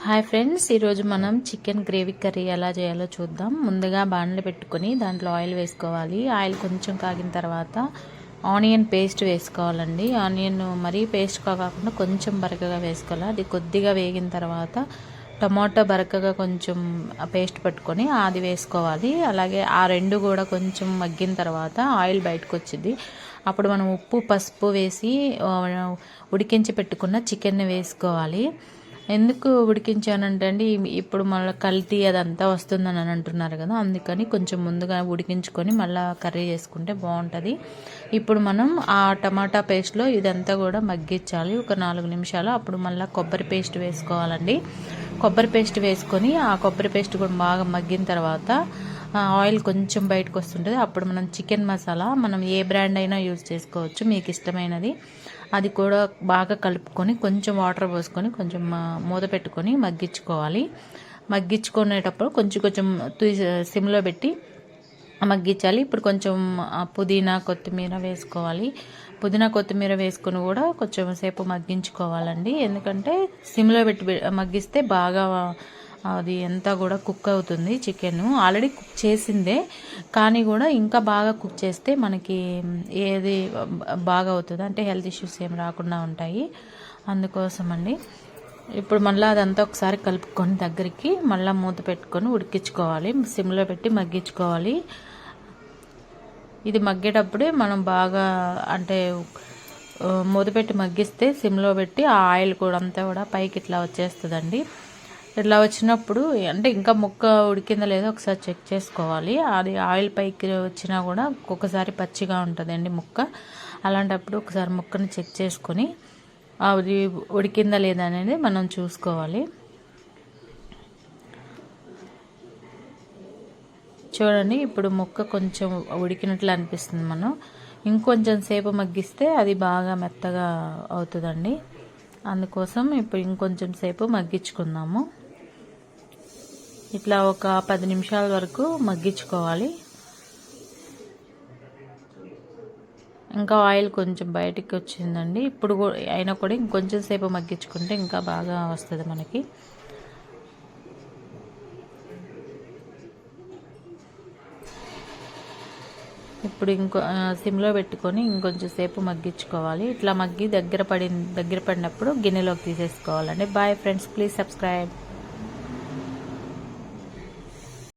Hi friends, ఈరోజు మనం chicken gravy curry ఎలా చేయాలో చూద్దాం. ముందుగా బాణలు పెట్టుకొని దాంట్లో ఆయిల్ వేసుకోవాలి. ఆయిల్ కొంచెం కాగిన తర్వాత ఆనియన్ పేస్ట్ వేసుకోవాలండి. ఆనియన్ మరీ పేస్ట్ కాకుండా కొంచెం బరకగా వేసుకోవాలి. అది కొద్దిగా వేగిన తర్వాత టమాటో బరకగా కొంచెం పేస్ట్ పట్టుకొని అది వేసుకోవాలి. అలాగే ఆ రెండు కూడా కొంచెం మగ్గిన తర్వాత ఆయిల్ బయటకు వచ్చింది. అప్పుడు మనం ఉప్పు పసుపు వేసి ఉడికించి పెట్టుకున్న చికెన్ని వేసుకోవాలి. ఎందుకు ఉడికించానంటే అండి, ఇప్పుడు మళ్ళీ కల్తీ అదంతా వస్తుందని అంటున్నారు కదా, అందుకని కొంచెం ముందుగా ఉడికించుకొని మళ్ళీ కర్రీ చేసుకుంటే బాగుంటుంది. ఇప్పుడు మనం ఆ టమాటా పేస్ట్లో ఇదంతా కూడా మగ్గించాలి ఒక 4 నిమిషాలు. అప్పుడు మళ్ళీ కొబ్బరి పేస్ట్ వేసుకోవాలండి. కొబ్బరి పేస్ట్ వేసుకొని ఆ కొబ్బరి పేస్ట్ కూడా బాగా మగ్గిన తర్వాత ఆయిల్ కొంచెం బయటకు వస్తుంటుంది. అప్పుడు మనం చికెన్ మసాలా మనం ఏ బ్రాండ్ అయినా యూజ్ చేసుకోవచ్చు, మీకు ఇష్టమైనది. అది కూడా బాగా కలుపుకొని కొంచెం వాటర్ పోసుకొని కొంచెం మూత పెట్టుకొని మగ్గించుకోవాలి. మగ్గించుకునేటప్పుడు కొంచెం కొంచెం సిమ్లో పెట్టి మగ్గించాలి. ఇప్పుడు కొంచెం పుదీనా కొత్తిమీర వేసుకోవాలి. పుదీనా కొత్తిమీర వేసుకొని కూడా కొంచెం సేపు మగ్గించుకోవాలండి. ఎందుకంటే సిమ్లో పెట్టి మగ్గిస్తే బాగా అది అంతా కూడా కుక్ అవుతుంది. చికెన్ ఆల్రెడీ కుక్ చేసిందే, కానీ కూడా ఇంకా బాగా కుక్ చేస్తే మనకి ఏది బాగా అవుతుంది అంటే హెల్త్ ఇష్యూస్ ఏం రాకుండా ఉంటాయి. అందుకోసం అండి. ఇప్పుడు మళ్ళీ అదంతా ఒకసారి కలుపుకొని దగ్గరికి మళ్ళీ మూత పెట్టుకొని ఉడికించుకోవాలి. సిమ్లో పెట్టి మగ్గించుకోవాలి. ఇది మగ్గేటప్పుడే మనం బాగా అంటే మూత పెట్టి మగ్గిస్తే సిమ్లో పెట్టి ఆ ఆయిల్ కూడా అంతా కూడా పైకి ఇట్లా వచ్చేస్తుందండి. ఇట్లా వచ్చినప్పుడు అంటే ఇంకా ముక్క ఉడికిందో లేదో ఒకసారి చెక్ చేసుకోవాలి. అది ఆయిల్ పైకి వచ్చినా కూడా ఒక్కొక్కసారి పచ్చిగా ఉంటుందండి ముక్క. అలాంటప్పుడు ఒకసారి ముక్కని చెక్ చేసుకొని అది ఉడికిందా లేదా అనేది మనం చూసుకోవాలి. చూడండి, ఇప్పుడు ముక్క కొంచెం ఉడికినట్లు అనిపిస్తుంది. మనం ఇంకొంచెం సేపు మగ్గిస్తే అది బాగా మెత్తగా అవుతుందండి. అందుకోసం ఇప్పుడు ఇంకొంచెం సేపు మగ్గించుకుందాము. ఇట్లా ఒక 10 నిమిషాల వరకు మగ్గించుకోవాలి. ఇంకా ఆయిల్ కొంచెం బయటికి వచ్చిందండి. ఇప్పుడు అయినా కూడా ఇంకొంచెం సేపు మగ్గించుకుంటే ఇంకా బాగా వస్తుంది మనకి. ఇప్పుడు సిమ్లో పెట్టుకొని ఇంకొంచెం సేపు మగ్గించుకోవాలి. ఇట్లా మగ్గి దగ్గర పడినప్పుడు గిన్నెలోకి తీసేసుకోవాలండి. Bye friends, please subscribe.